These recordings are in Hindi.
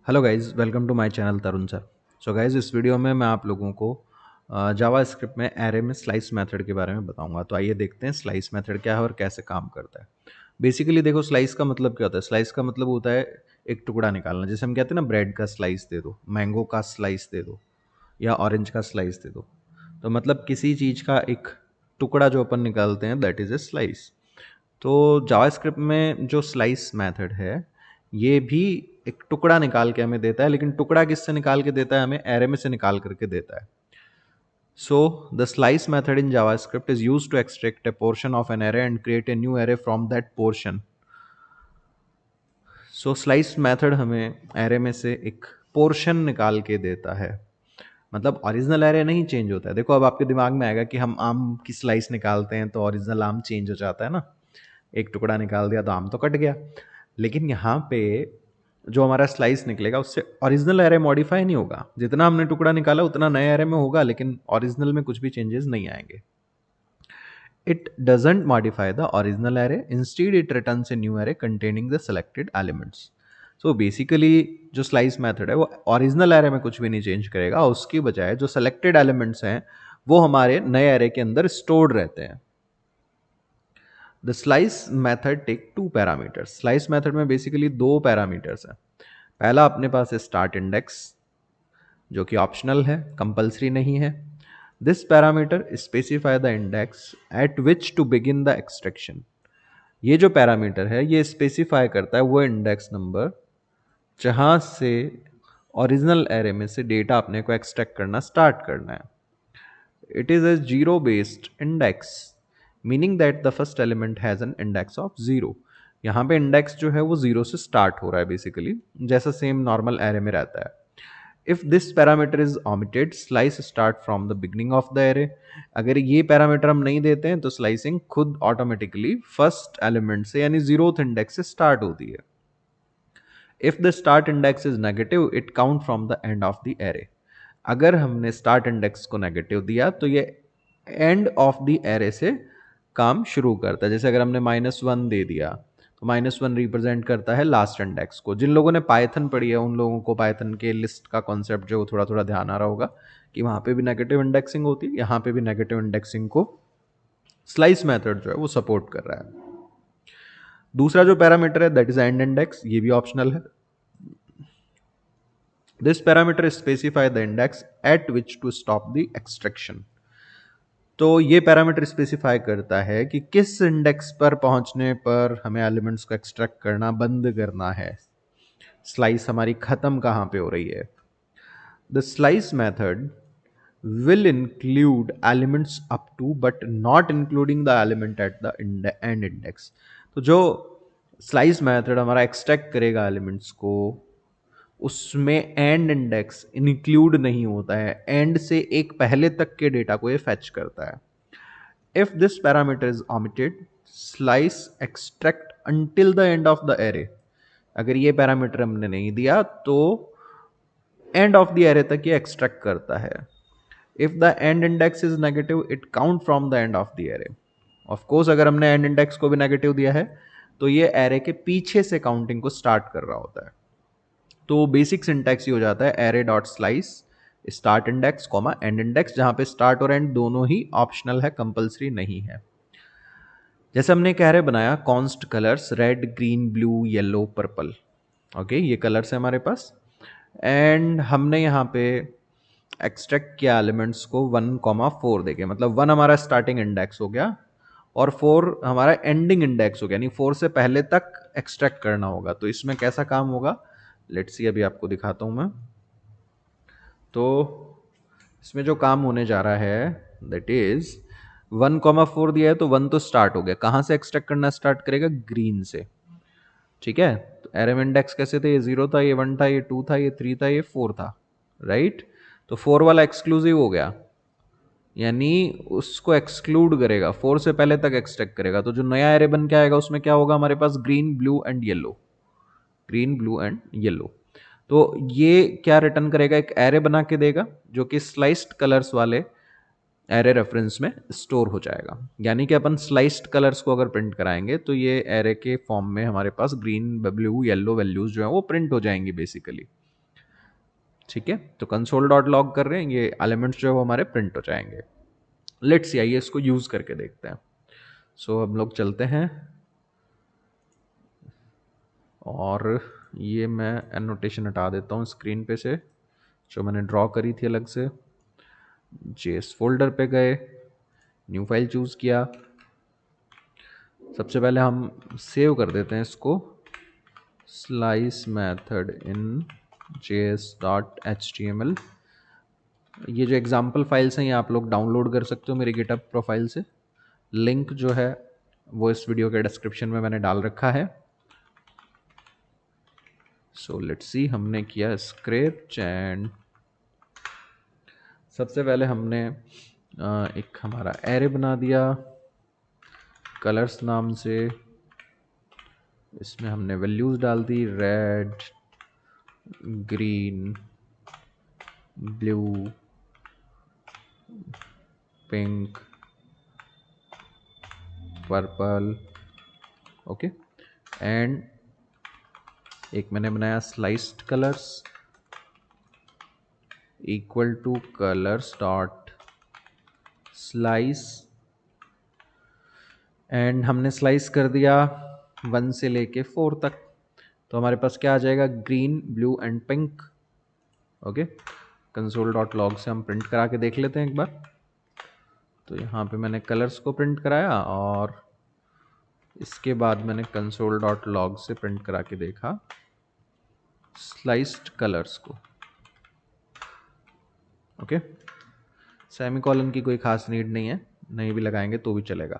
Hello guys, welcome to my channel Tarun sir. So guys, इस वीडियो में मैं आप लोगों को जावा स्क्रिप्ट में एरे में स्लाइस मेथड के बारे में बताऊंगा। तो आइए देखते हैं स्लाइस मेथड क्या है और कैसे काम करता है। बेसिकली देखो, स्लाइस का मतलब क्या होता है। स्लाइस का मतलब होता है एक टुकड़ा निकालना। जैसे हम कहते हैं ना, ब्रेड का स्लाइस दे दो, मैंगो का स्लाइस दे दो या ऑरेंज का स्लाइस दे दो। तो मतलब किसी चीज़ का एक टुकड़ा जो अपन निकालते हैं, दैट इज़ ए स्लाइस। तो जावास्क्रिप्ट में जो स्लाइस मेथड है, ये भी एक टुकड़ा निकाल के हमें देता है। लेकिन टुकड़ा किससे निकाल के देता है? हमें एरे में से निकाल करके देता है। So the slice method in JavaScript is used to extract a portion of an array and create a new array from that portion. So slice method हमें एरे में से एक पोर्शन निकाल के देता है। मतलब ओरिजिनल एरे नहीं चेंज होता है। देखो, अब आपके दिमाग में आएगा कि हम आम की स्लाइस निकालते हैं तो ओरिजिनल आम चेंज हो जाता है ना। एक टुकड़ा निकाल दिया तो आम तो कट गया। लेकिन यहाँ पे जो हमारा स्लाइस निकलेगा उससे ओरिजिनल एरे मॉडिफाई नहीं होगा। जितना हमने टुकड़ा निकाला उतना नए एरे में होगा, लेकिन ओरिजिनल में कुछ भी चेंजेस नहीं आएंगे। It doesn't modify the original array. Instead, it returns a new array containing the selected elements. So basically जो स्लाइस मेथड है वो ओरिजिनल एरे में कुछ भी नहीं चेंज करेगा। उसकी बजाय जो सेलेक्टेड एलिमेंट्स हैं वो हमारे नए एरे के अंदर स्टोर्ड रहते हैं। The slice method take two parameters. Slice method में बेसिकली दो पैरामीटर्स हैं। पहला अपने पास है स्टार्ट इंडेक्स, जो कि ऑप्शनल है, कंपलसरी नहीं है। This parameter specify the index at which to begin the extraction. ये जो पैरामीटर है ये स्पेसिफाई करता है वो इंडेक्स नंबर जहां से ओरिजिनल एरे में से डेटा अपने को एक्सट्रैक्ट करना स्टार्ट करना है। It is a zero based index, meaning that the first element has an index of zero. यहाँ पे इंडेक्स जो है वो जीरो से स्टार्ट हो रहा है, बेसिकली जैसा सेम नॉर्मल एरे में रहता है। If this parameter is omitted, slice start from the beginning of the array. अगर ये पैरामीटर हम नहीं देते हैं तो स्लाइसिंग खुद ऑटोमेटिकली फर्स्ट एलिमेंट से यानी जीरोथ इंडेक्स से स्टार्ट होती है। If the start index is negative, it count from the end of the array. अगर हमने स्टार्ट इंडेक्स को नेगेटिव दिया तो ये एंड ऑफ द एरे से काम शुरू करता है। जैसे अगर हमने -1 दे दिया तो -1 रिप्रेजेंट करता है लास्ट इंडेक्स को। जिन लोगों ने पाइथन पढ़ी है उन लोगों को पाइथन के लिस्ट का कॉन्सेप्ट जो थोड़ा थोड़ा ध्यान आ रहा होगा कि वहाँ पे भी नेगेटिव इंडेक्सिंग होती है, यहाँ पे भी नेगेटिव इंडेक्सिंग को स्लाइस मेथड जो है वो सपोर्ट कर रहा है। दूसरा जो पैरामीटर है दैट इज एंड इंडेक्स, ये भी ऑप्शनल है। This parameter specify the index at which to stop the extraction. तो ये पैरामीटर स्पेसिफाई करता है कि किस इंडेक्स पर पहुंचने पर हमें एलिमेंट्स को एक्सट्रैक्ट करना बंद करना है। स्लाइस हमारी खत्म कहां पे हो रही है। The slice method will include elements up to but not including the element at the end index। तो जो स्लाइस मेथड हमारा एक्सट्रैक्ट करेगा एलिमेंट्स को, उसमें एंड इंडेक्स इंक्लूड नहीं होता है। एंड से एक पहले तक के डेटा को ये फैच करता है। If this parameter is omitted, slice extract until the end of the array. अगर ये पैरामीटर हमने नहीं दिया तो एंड ऑफ द एरे तक ये एक्सट्रैक्ट करता है। If the end index is negative, it count from the end of the array. Of course अगर हमने एंड इंडेक्स को भी नेगेटिव दिया है तो ये एरे के पीछे से काउंटिंग को स्टार्ट कर रहा होता है। तो बेसिक सिंटैक्स ये हो जाता है array dot slice start index comma and index, जहां पे स्टार्ट और एंड दोनों ही ऑप्शनल है, कंपलसरी नहीं है। जैसे हमने एक एरे बनाया const colours red green blue yellow purple. Okay, ये कलर्स है हमारे पास। एंड हमने यहाँ पे एक्सट्रैक्ट किया एलिमेंट्स को 1,4 देके, मतलब 1 हमारा स्टार्टिंग इंडेक्स हो गया और 4 हमारा एंडिंग इंडेक्स हो गया, यानी 4 से पहले तक एक्सट्रैक्ट करना होगा। तो इसमें कैसा काम होगा, लेट्स सी, अभी आपको दिखाता हूं मैं। तो इसमें जो काम होने जा रहा है दैट इज 1,4 दिया है तो 1 तो स्टार्ट हो गया। कहां से एक्सट्रैक्ट करना स्टार्ट करेगा? ग्रीन से। ठीक है, तो एरे में इंडेक्स कैसे थे? ये 0 था, ये 1 था, ये 2 था, ये 3 था, ये 4 था, राइट। तो 4 वाला एक्सक्लूसिव हो गया, यानी उसको एक्सक्लूड करेगा, 4 से पहले तक एक्सट्रैक्ट करेगा। तो जो नया एरे बन के आएगा उसमें क्या होगा हमारे पास? Green blue and yellow, green blue and yellow. तो ये क्या रिटर्न करेगा? एक एरे बना के देगा जो कि स्लाइस्ड कलर्स वाले एरे रेफरेंस में स्टोर हो जाएगा। यानी कि अपन स्लाइस्ड कलर्स को अगर प्रिंट कराएंगे तो ये एरे के फॉर्म में हमारे पास ग्रीन ब्लू येलो वैल्यूज जो है वो प्रिंट हो जाएंगी बेसिकली। ठीक है, तो कंसोल डॉट लॉग कर रहे हैं, ये एलिमेंट्स जो है वो हमारे प्रिंट हो जाएंगे। लेट्स सी, आइए इसको यूज करके देखते हैं। सो हम लोग चलते हैं और ये मैं एनोटेशन हटा देता हूँ स्क्रीन पे से जो मैंने ड्रॉ करी थी अलग से। जेएस फोल्डर पे गए, न्यू फाइल चूज किया। सबसे पहले हम सेव कर देते हैं इसको, स्लाइस मेथड इन js.html। ये जो एग्जाम्पल फाइल्स हैं ये आप लोग डाउनलोड कर सकते हो मेरी गिटहब प्रोफाइल से। लिंक जो है वो इस वीडियो के डिस्क्रिप्शन में मैंने डाल रखा है। सो लेट्स सी, हमने किया स्क्रिप्ट एंड सबसे पहले हमने एक हमारा एरे बना दिया कलर्स नाम से। इसमें हमने वैल्यूज डाल दी, red, green, blue, pink, purple, okay. And एक मैंने बनाया sliced colours equal to colours dot slice, and हमने स्लाइस कर दिया 1 से लेके 4 तक। तो हमारे पास क्या आ जाएगा, green, blue and pink, okay. Console dot log से हम प्रिंट करा के देख लेते हैं एक बार। तो यहाँ पे मैंने कलर्स को प्रिंट कराया और इसके बाद मैंने कंसोल डॉट लॉग से प्रिंट करा के देखा स्लाइस्ड कलर्स को, ओके। सेमीकोलन की कोई खास नीड नहीं है, नहीं भी लगाएंगे तो भी चलेगा।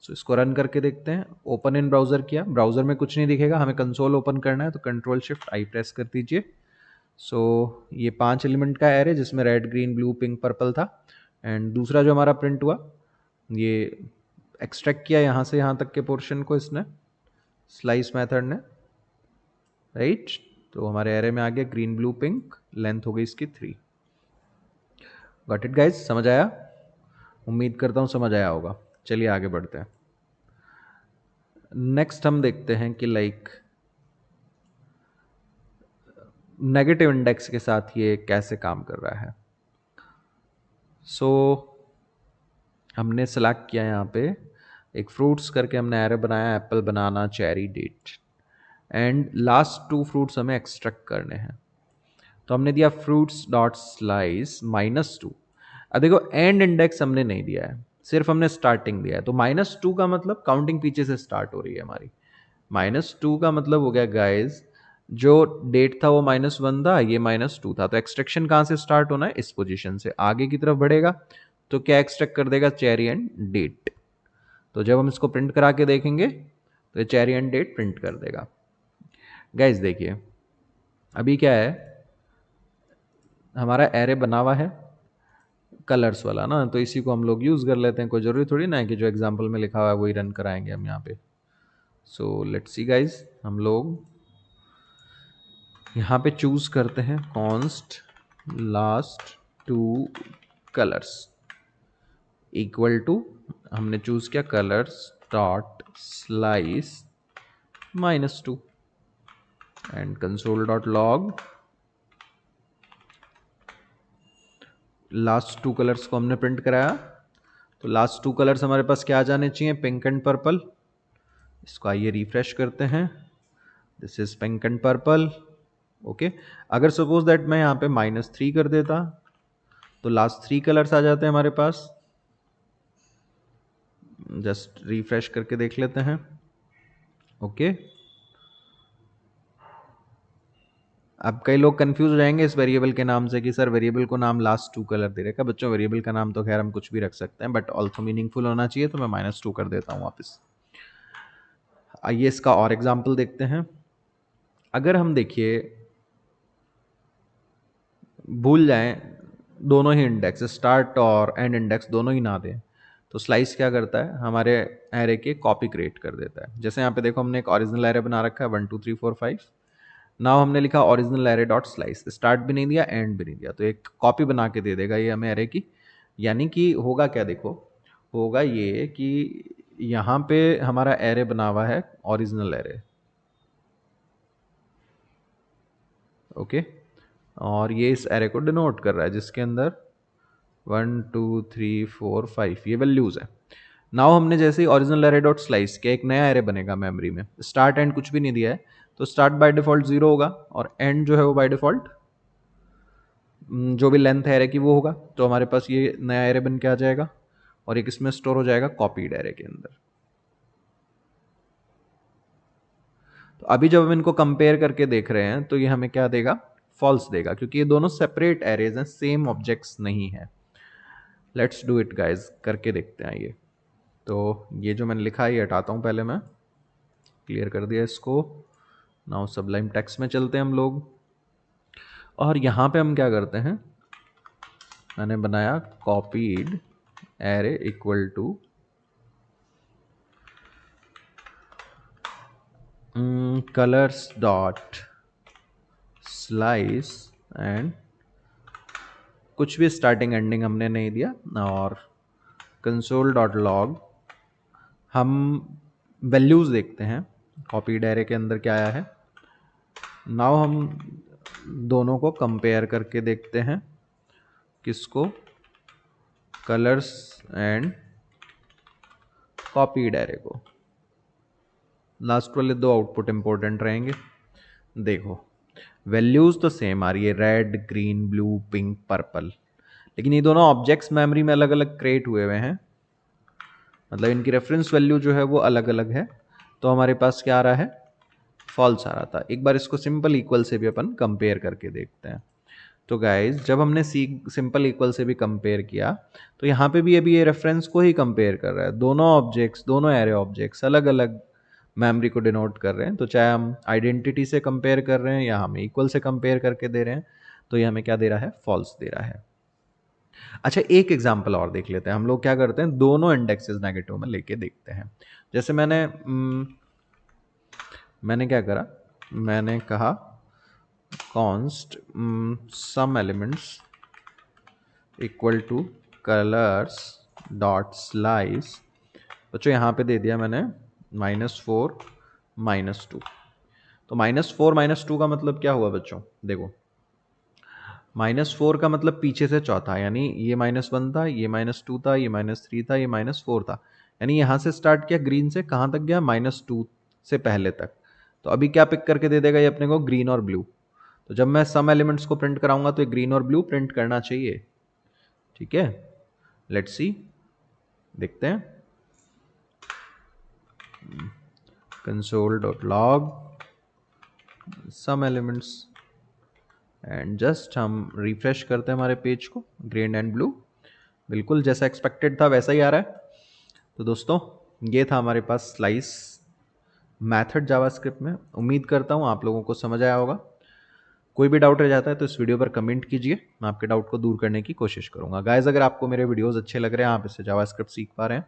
सो इसको रन करके देखते हैं। ओपन इन ब्राउजर किया, ब्राउजर में कुछ नहीं दिखेगा, हमें कंसोल ओपन करना है तो कंट्रोल शिफ्ट आई प्रेस कर दीजिए। सो ये 5 एलिमेंट का एरे जिसमें red, green, blue, pink, purple था। एंड दूसरा जो हमारा प्रिंट हुआ, ये एक्सट्रैक्ट किया यहाँ से यहाँ तक के पोर्शन को इसने स्लाइस मेथड ने, राइट। तो हमारे एरे में आ गया ग्रीन, ब्लू, पिंक, लेंथ हो गई इसकी 3। गॉट इट गाइज, समझ आया? उम्मीद करता हूँ समझ आया होगा। चलिए आगे बढ़ते हैं। नेक्स्ट हम देखते हैं कि लाइक नेगेटिव इंडेक्स के साथ ये कैसे काम कर रहा है। सो हमने सेलेक्ट किया यहाँ पे एक फ्रूट्स करके हमने एरे बनाया, apple, banana, cherry, date, and last 2 fruits हमें एक्सट्रैक्ट करने हैं। तो हमने दिया फ्रूट्स डॉट स्लाइस -2। अब देखो एंड इंडेक्स हमने नहीं दिया है, सिर्फ हमने स्टार्टिंग दिया है। तो -2 का मतलब काउंटिंग पीछे से स्टार्ट हो रही है हमारी। -2 का मतलब हो गया गाइज, जो डेट था वो -1 था, ये -2 था। तो एक्सट्रैक्शन कहाँ से स्टार्ट होना है, इस पोजीशन से आगे की तरफ बढ़ेगा। तो क्या एक्सट्रैक्ट कर देगा, चेरी एंड डेट। तो जब हम इसको प्रिंट करा के देखेंगे तो ये चेरी एंड डेट प्रिंट कर देगा। गाइज देखिए अभी क्या है, हमारा एरे बना हुआ है कलर्स वाला ना, तो इसी को हम लोग यूज़ कर लेते हैं। कोई ज़रूरी थोड़ी ना है कि जो एग्जाम्पल में लिखा हुआ है वही रन कराएंगे हम यहाँ पे। सो लेट्स सी गाइज, हम लोग यहाँ पे चूज़ करते हैं const last 2 colours equal to, हमने चूज़ किया colours dot slice -2 and console dot log. Last 2 colours को हमने प्रिंट कराया। तो लास्ट 2 कलर्स हमारे पास क्या आ जाने चाहिए, पिंक एंड पर्पल। इसको आइए रिफ्रेश करते हैं, this is pink and purple, okay. अगर सपोज दैट मैं यहाँ पे -3 कर देता तो लास्ट 3 कलर्स आ जाते हैं हमारे पास। जस्ट रिफ्रेश करके देख लेते हैं, ओके। अब कई लोग कंफ्यूज हो जाएंगे इस वेरिएबल के नाम से कि सर वेरिएबल को नाम लास्ट 2 कलर दे रखा है। बच्चों वेरिएबल का नाम तो खैर हम कुछ भी रख सकते हैं, बट ऑल्सो मीनिंगफुल होना चाहिए, तो मैं -2 कर देता हूँ वापस। आइए इसका और एग्जाम्पल देखते हैं। अगर हम देखिए भूल जाएं दोनों ही इंडेक्स, स्टार्ट और एंड इंडेक्स दोनों ही ना दें, तो स्लाइस क्या करता है, हमारे एरे के कॉपी क्रिएट कर देता है। जैसे यहाँ पे देखो हमने एक ओरिजिनल एरे बना रखा है 1 2 3 4 5। नाउ हमने लिखा original array dot slice, start भी नहीं दिया एंड भी नहीं दिया, तो एक कॉपी बना के दे देगा ये हमें एरे की। यानी कि होगा क्या, देखो होगा ये कि यहाँ पे हमारा एरे बना हुआ है ओरिजिनल एरे, ओके। और ये इस एरे को डिनोट कर रहा है जिसके अंदर 1 2 3 4 5 ये वैल्यूज है। नाउ हमने जैसे ही ओरिजिनल एरे डॉट स्लाइस किया, एक नया एरे बनेगा मेमोरी में। स्टार्ट एंड कुछ भी नहीं दिया है, तो स्टार्ट बाय डिफॉल्ट 0 होगा और एंड जो है वो बाय डिफॉल्ट जो भी लेंथ है एरे की वो होगा। तो हमारे पास ये नया एरे बन के आ जाएगा और एक इसमें स्टोर हो जाएगा कॉपीड एरे के अंदर। तो अभी जब हम इनको कंपेयर करके देख रहे हैं तो ये हमें क्या देगा, फॉल्स देगा, क्योंकि ये दोनों सेपरेट एरेज हैं, सेम ऑब्जेक्ट्स नहीं है। लेट्स डू इट गाइज, करके देखते हैं ये। तो ये जो मैंने लिखा है ये हटाता हूँ, पहले मैं क्लियर कर दिया इसको। नाउ सबलाइम टेक्स्ट में चलते हैं हम लोग, और यहाँ पे हम क्या करते हैं, मैंने बनाया copied array equal to colours dot slice and कुछ भी स्टार्टिंग एंडिंग हमने नहीं दिया, और कंसोल डॉट लॉग हम वैल्यूज देखते हैं कॉपीड एरे के अंदर क्या आया है। नाउ हम दोनों को कंपेयर करके देखते हैं, किसको, कलर्स एंड कॉपीड एरे को। लास्ट वाले दो आउटपुट इंपॉर्टेंट रहेंगे। देखो वैल्यूज तो सेम आ रही है, red green blue pink purple, लेकिन ये दोनों ऑब्जेक्ट्स मेमोरी में अलग अलग क्रिएट हुए हुए हैं, मतलब इनकी रेफरेंस वैल्यू जो है वो अलग अलग है। तो हमारे पास क्या आ रहा है, फॉल्स आ रहा था। एक बार इसको सिंपल इक्वल से भी अपन कंपेयर करके देखते हैं। तो गाइज जब हमने सिंपल इक्वल से भी कंपेयर किया तो यहाँ पे भी अभी ये रेफरेंस को ही कंपेयर कर रहा है। दोनों ऑब्जेक्ट्स, दोनों एरे ऑब्जेक्ट्स अलग अलग मेमोरी को डिनोट कर रहे हैं। तो चाहे हम आइडेंटिटी से कंपेयर कर रहे हैं या हम इक्वल से कंपेयर करके दे रहे हैं, तो ये हमें क्या दे रहा है, फॉल्स दे रहा है। अच्छा एक एग्जांपल और देख लेते हैं। हम लोग क्या करते हैं, दोनों इंडेक्सेस नेगेटिव में लेके देखते हैं। जैसे मैंने क्या करा, मैंने कहा const some elements equal to colours dot slice. बच्चों यहाँ पे दे दिया मैंने -4 -2। तो -4 -2 का मतलब क्या हुआ बच्चों, देखो -4 का मतलब पीछे से चौथा, यानी ये -1 था, ये -2 था, ये -3 था, ये -4 था, यानी यहाँ से स्टार्ट किया ग्रीन से, कहाँ तक गया, -2 से पहले तक। तो अभी क्या पिक करके दे देगा ये अपने को, ग्रीन और ब्लू। तो जब मैं सम एलिमेंट्स को प्रिंट कराऊंगा तो ये ग्रीन और ब्लू प्रिंट करना चाहिए। ठीक है, लेट्स सी, देखते हैं। console.log some elements and just हम रिफ्रेश करते हैं हमारे पेज को, ग्रीन एंड ब्लू बिल्कुल जैसा एक्सपेक्टेड था वैसा ही आ रहा है। तो दोस्तों ये था हमारे पास स्लाइस मैथड जावास्क्रिप्ट में। उम्मीद करता हूँ आप लोगों को समझ आया होगा। कोई भी डाउट रह जाता है तो इस वीडियो पर कमेंट कीजिए, मैं आपके डाउट को दूर करने की कोशिश करूंगा। गाइस अगर आपको मेरे वीडियोस अच्छे लग रहे हैं, आप इससे जावास्क्रिप्ट सीख पा रहे हैं,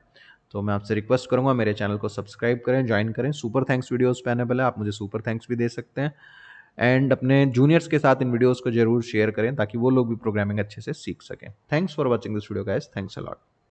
तो मैं आपसे रिक्वेस्ट करूंगा मेरे चैनल को सब्सक्राइब करें, ज्वाइन करें। सुपर थैंक्स वीडियोस पे अवेलेबल है, आप मुझे सुपर थैंक्स भी दे सकते हैं। एंड अपने जूनियर्स के साथ इन वीडियोस को जरूर शेयर करें ताकि वो लोग भी प्रोग्रामिंग अच्छे से सीख सकें। Thanks for watching this video guys, thanks a lot.